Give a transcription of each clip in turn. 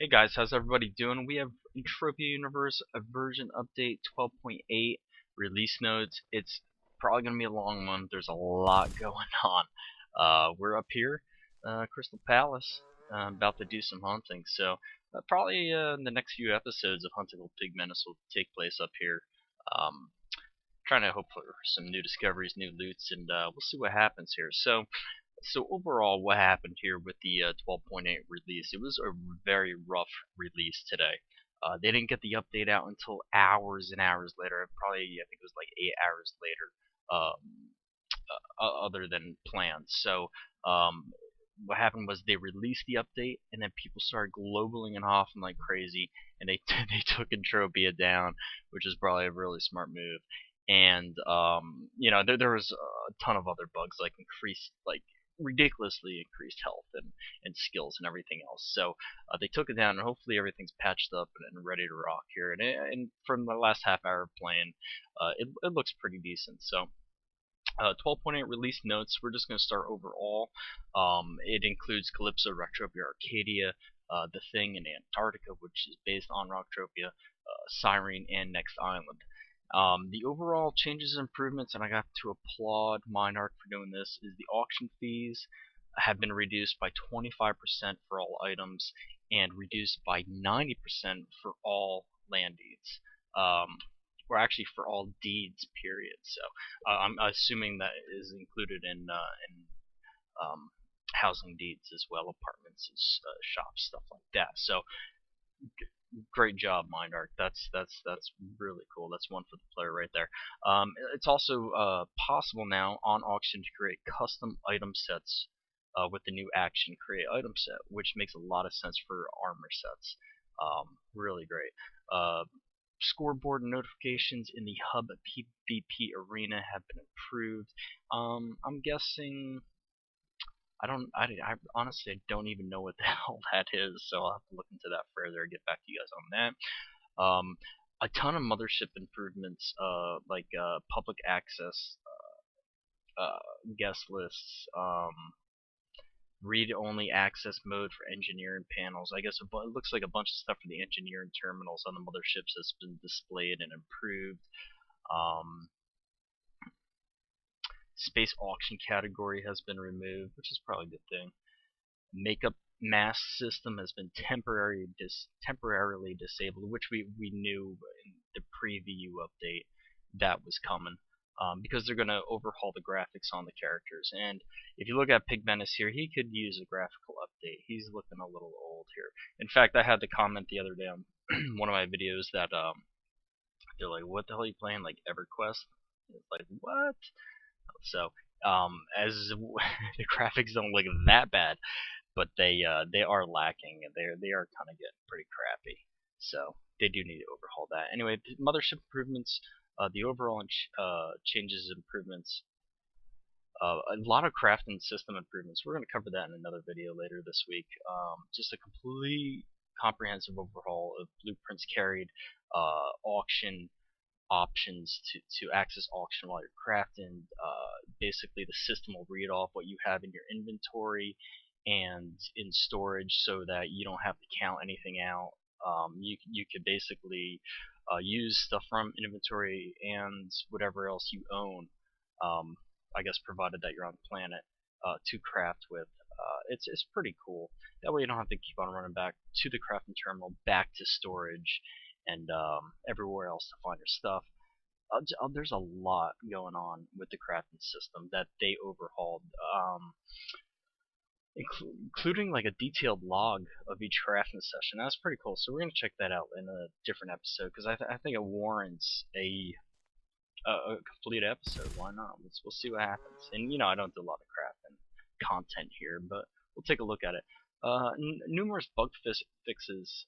Hey guys, how's everybody doing? We have Entropia Universe, a version update 12.8 release notes. It's probably going to be a long one. There's a lot going on. We're up here, Crystal Palace, about to do some hunting. So probably the next few episodes of Huntable Pig Menace will take place up here. Um, Trying to hope for some new discoveries, new loots, and we'll see what happens here. So overall, what happened here with the 12.8 release? It was a very rough release today. They didn't get the update out until hours and hours later. Probably, I think it was like 8 hours later, other than planned. So um, what happened was they released the update, and then people started globally and off like crazy, and they they took Entropia down, which is probably a really smart move. And there was a ton of other bugs like increased like ridiculously increased health and skills and everything else. So they took it down, and hopefully everything's patched up and ready to rock here. And from the last half hour of playing, it looks pretty decent. So 12.8 release notes. We're just going to start overall. It includes Calypso, Rocktropia, Arcadia, The Thing, and Antarctica, which is based on Rocktropia, Cyrene, and Next Island. The overall changes and improvements, and I got to applaud Minarch for doing this, is the auction fees have been reduced by 25% for all items and reduced by 90% for all land deeds. Or actually for all deeds, period. So I'm assuming that is included in housing deeds as well, apartments, shops, stuff like that. So great job, Mindark. That's really cool. That's one for the player right there. It's also possible now on auction to create custom item sets with the new action create item set, which makes a lot of sense for armor sets. Really great. Scoreboard notifications in the hub PvP arena have been improved. I'm guessing I honestly don't even know what the hell that is, so I'll have to look into that further and get back to you guys on that. A ton of mothership improvements, like public access, guest lists, read-only access mode for engineering panels. I guess it looks like a bunch of stuff for the engineering terminals on the motherships has been displayed and improved. Um, Space auction category has been removed, which is probably a good thing. Makeup mask system has been temporarily disabled, which we knew in the preview update that was coming. Because they're going to overhaul the graphics on the characters. And if you look at Pig Menace here, he could use a graphical update. He's looking a little old here. In fact, I had to comment the other day on one of my videos that they're like, "What the hell are you playing? Like EverQuest?" It's like, what? So as the graphics don't look that bad, but they are lacking. They are kind of getting pretty crappy. So they do need to overhaul that. Anyway, the mothership improvements, the overall changes improvements, a lot of crafting system improvements. We're going to cover that in another video later this week. Just a complete comprehensive overhaul of blueprints carried, auction options to access auction while you're crafting. Basically, the system will read off what you have in your inventory and in storage so that you don't have to count anything out. You could basically use stuff from inventory and whatever else you own, I guess provided that you're on the planet, to craft with. It's pretty cool. That way you don't have to keep on running back to the crafting terminal, back to storage, and everywhere else to find your stuff. There's a lot going on with the crafting system that they overhauled. Including like a detailed log of each crafting session. That's pretty cool. So we're gonna check that out in a different episode because I think it warrants a complete episode. Why not? We'll see what happens. And I don't do a lot of crafting content here, but we'll take a look at it. Numerous bug fixes.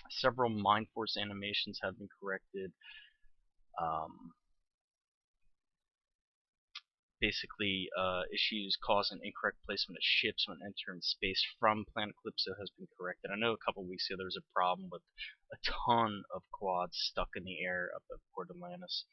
Several Mind Force animations have been corrected. Basically, issues causing incorrect placement of ships when entering space from Planet Calypso has been corrected. I know a couple weeks ago there was a problem with a ton of quads stuck in the air up at Port Atlantis.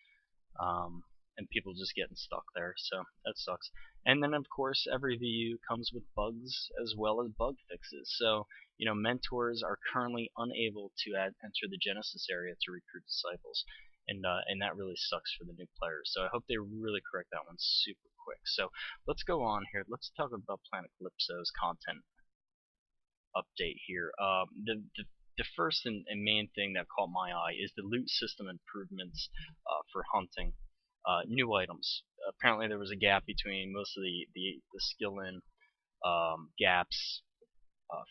and people just getting stuck there. So that sucks. And then of course every VU comes with bugs as well as bug fixes. So mentors are currently unable to enter the Genesis area to recruit disciples, and that really sucks for the new players. So I hope they really correct that one super quick. So let's go on here. Let's talk about Planet Calypso's content update here. The first and main thing that caught my eye is the loot system improvements for hunting. New items. Apparently there was a gap between most of the skill in gaps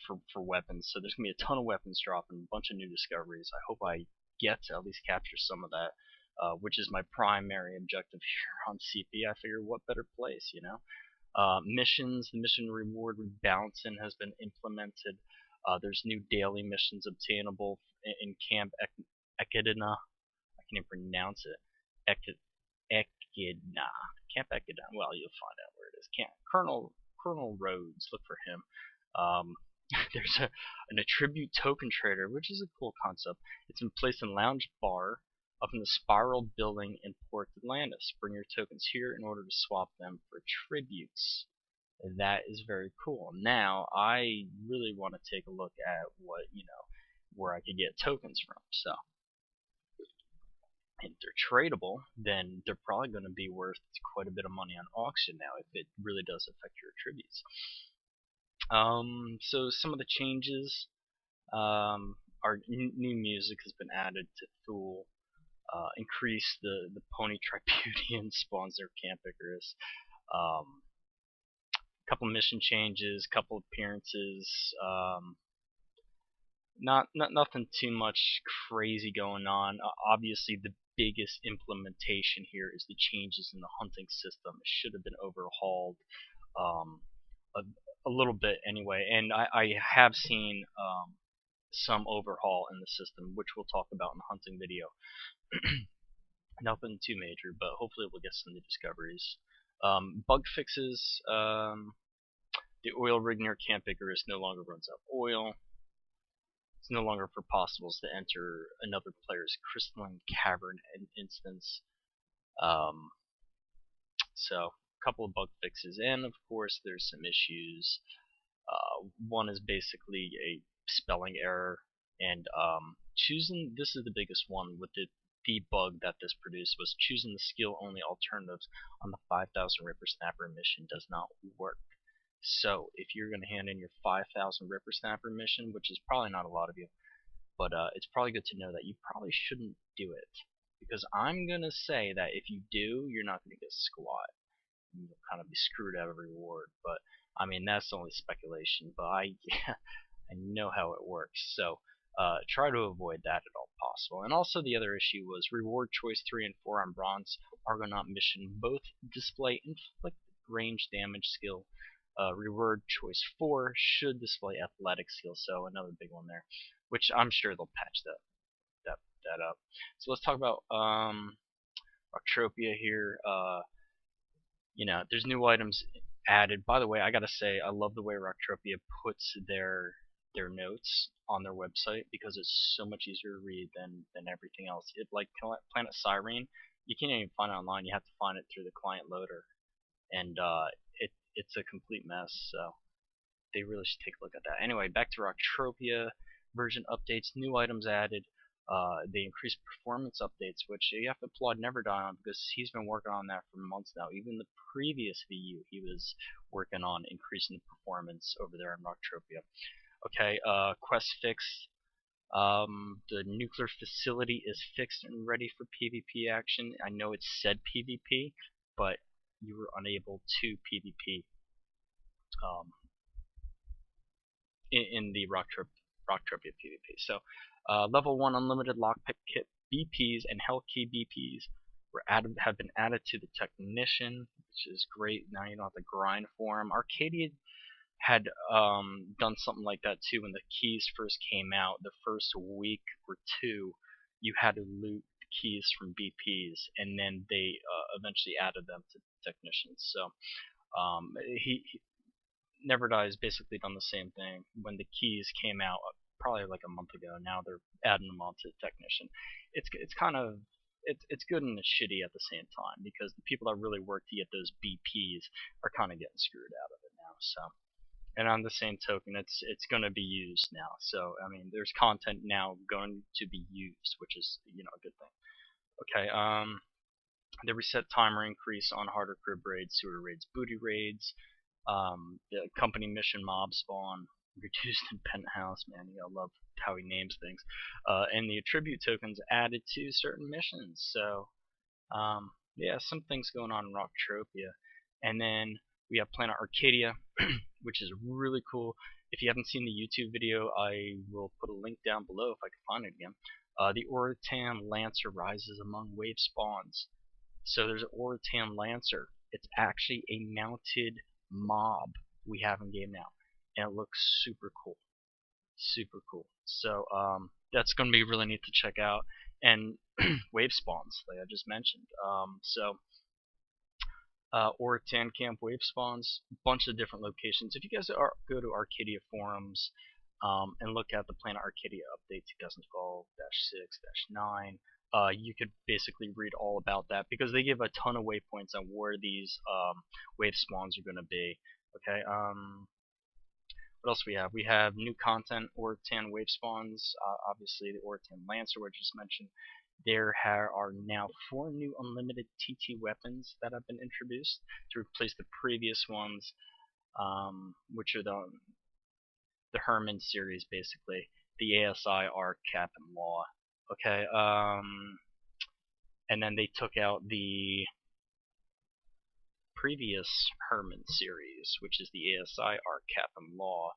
for weapons. So there's going to be a ton of weapons dropping, a bunch of new discoveries. I hope I get to at least capture some of that, which is my primary objective here on CP. I figure what better place, missions, the mission reward rebalancing has been implemented. There's new daily missions obtainable in Camp Echidna. I can't even pronounce it. Echidna. Camp Echidna. Well, you'll find out where it is. Colonel Rhodes. Look for him. There's an attribute token trader, which is a cool concept. It's been placed in Lounge Bar up in the Spiral Building in Port Atlantis. Bring your tokens here in order to swap them for attributes. That is very cool. Now, I really want to take a look at what, where I could get tokens from. So, if they're tradable, then they're probably going to be worth quite a bit of money on auction now if it really does affect your attributes. So some of the changes are new music has been added to Thule. Increase the Pony Tripudian spawns their Camp Icarus. Couple mission changes, couple appearances. Nothing too much crazy going on. Obviously, the biggest implementation here is the changes in the hunting system. It should have been overhauled a little bit anyway, and I have seen some overhaul in the system, which we'll talk about in the hunting video. Nothing too major, but hopefully we'll get some new discoveries. Bug fixes. The oil rig near Camp Icarus no longer runs out of oil. It's no longer for possibles to enter another player's crystalline cavern instance. So a couple of bug fixes, and of course there's some issues. One is basically a spelling error, and choosing, this is the biggest one with the bug that this produced, was choosing the skill only alternatives on the 5,000 Ripper Snapper mission does not work. So if you're going to hand in your 5,000 Ripper Snapper mission, which is probably not a lot of you, but it's probably good to know that you probably shouldn't do it, because I'm going to say that if you do, you're not going to get squat. You'll kind of be screwed out of reward, but I mean that's only speculation, but I know how it works, so try to avoid that at all possible. And also the other issue was reward choice 3 and 4 on Bronze Argonaut mission both display inflict range damage skill. Reward choice 4 should display athletic skill, so another big one there, which I'm sure they'll patch that up. So let's talk about Entropia here. There's new items added. By the way, I gotta say, I love the way Rocktropia puts their notes on their website, because it's so much easier to read than everything else. It, like Planet Cyrene, you can't even find it online. You have to find it through the client loader, and it's a complete mess. So they really should take a look at that. Anyway, back to Rocktropia version updates. New items added. They increased performance updates, which you have to applaud Neverdine on, because he's been working on that for months now. Even the previous VU, he was working on increasing the performance over there in Rocktropia. Okay, quest fix. The nuclear facility is fixed and ready for PvP action. I know it said PvP, but you were unable to PvP in the Rocktropia PvP. So, level 1 unlimited lockpick kit BPs and Hell Key BPs have been added to the Technician, which is great. Now you don't have to grind for them. Arcadia had done something like that too when the keys first came out. The first week or two, you had to loot keys from BPs, and then they eventually added them to Technicians. So he Neverdie's basically done the same thing. When the keys came out probably like a month ago, now they're adding them onto Technician. It's kind of it's good and it's shitty at the same time, because the people that really work to get those BPs are kind of getting screwed out of it now. So, and on the same token, it's going to be used now. So I mean, there's content now going to be used, which is, you know, a good thing. Okay. The reset timer increase on harder crib raids, sewer raids, booty raids. The company mission mob spawn reduced in penthouse. Man, you gotta love how he names things. And the attribute tokens added to certain missions. So yeah, some things going on in Rocktropia. And then we have Planet Arcadia, which is really cool. If you haven't seen the YouTube video, I will put a link down below if I can find it again. The Oritan Lancer rises among wave spawns. So there's an Oritan Lancer. It's actually a mounted mob we have in game now, and it looks super cool, super cool. So that's going to be really neat to check out. And wave spawns, like I just mentioned. Oritan Camp wave spawns, a bunch of different locations. If you guys go to Arcadia forums and look at the Planet Arcadia update 2012-6-9, you could basically read all about that, because they give a ton of waypoints on where these wave spawns are going to be. Okay. What else we have? We have new content, Oritan wave spawns. Obviously, the Oritan Lancer, which I just mentioned. There are now 4 new unlimited TT weapons that have been introduced to replace the previous ones, which are the Herman series, basically. The ASI, Arc, Cap, and Law. Okay, and then they took out the previous Herman series, which is the ASI, Arc, Cap, and Law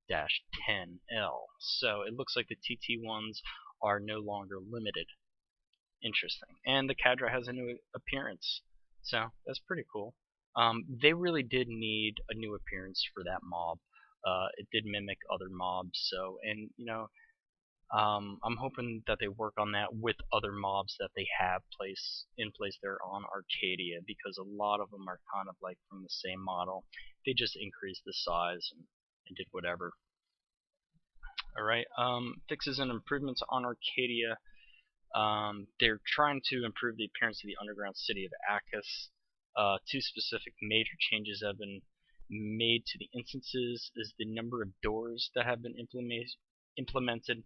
-10L. So it looks like the TT ones are no longer limited. Interesting. And the Cadra has a new appearance, so that's pretty cool. They really did need a new appearance for that mob. It did mimic other mobs, so, and you know, I'm hoping that they work on that with other mobs that they have in place there on Arcadia, because a lot of them are kind of like from the same model. They just increased the size and did whatever. Alright, fixes and improvements on Arcadia. They're trying to improve the appearance of the underground city of Akis. 2 specific major changes have been made to the instances is the number of doors that have been implemented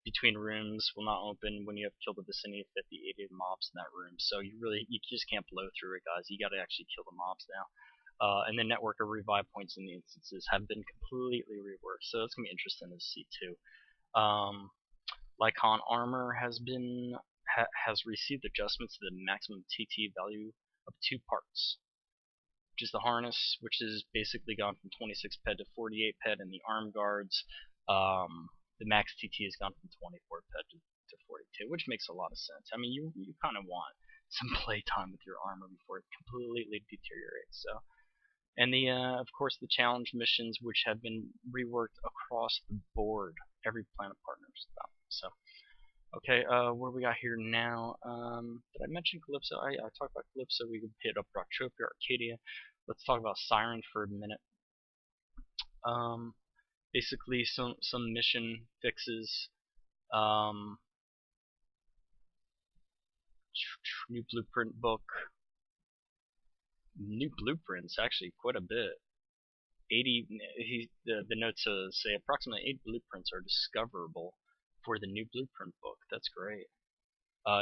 between rooms will not open when you have killed a vicinity of 50, 80 mobs in that room. So you just can't blow through it, guys. You got to actually kill the mobs now. And the network of revive points in the instances have been completely reworked. So that's gonna be interesting to see too. Lycon armor has received adjustments to the maximum TT value of 2 parts, which is the harness, which is basically gone from 26 ped to 48 ped, and the arm guards, the max TT has gone from 24 ped to 42, which makes a lot of sense. I mean, you kind of want some playtime with your armor before it completely deteriorates. So, and the of course the challenge missions, which have been reworked across the board, every planet partner stuff. So, okay, what do we got here now? Did I mention Calypso? I talked about Calypso. We could hit up Rocktropia, Arcadia. Let's talk about Siren for a minute. Basically some mission fixes. New blueprint book. New blueprints, actually quite a bit. 80. The notes say approximately 8 blueprints are discoverable for the new blueprint book. That's great.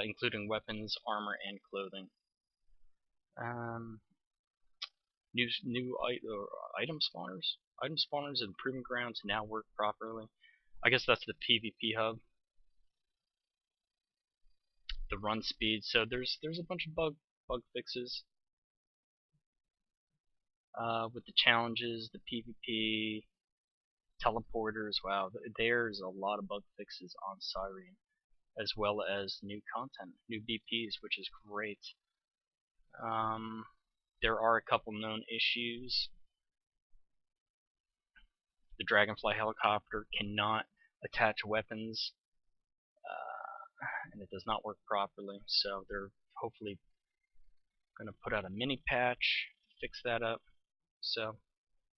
Including weapons, armor, and clothing. New item spawners. Item spawners and proving grounds now work properly. I guess that's the PvP hub. The run speed. So there's a bunch of bug fixes. With the challenges, the PvP, teleporters. Wow, there's a lot of bug fixes on Siren, as well as new content, new BPs, which is great. There are a couple known issues. The Dragonfly helicopter cannot attach weapons, and it does not work properly. So they're hopefully going to put out a mini patch, fix that up. So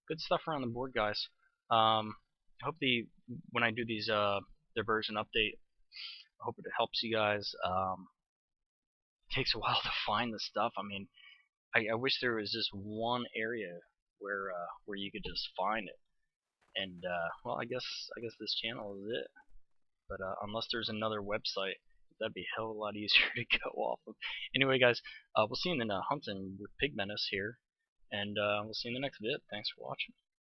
good stuff around the board, guys. I hope when I do these their version update, I hope it helps you guys. takes a while to find the stuff. I mean, I wish there was just one area where you could just find it. And well, I guess this channel is it. But unless there's another website, that'd be a hell of a lot easier to go off of. Anyway, guys, we'll see you in the hunting with Pig Menace here, and we'll see you in the next vid. Thanks for watching.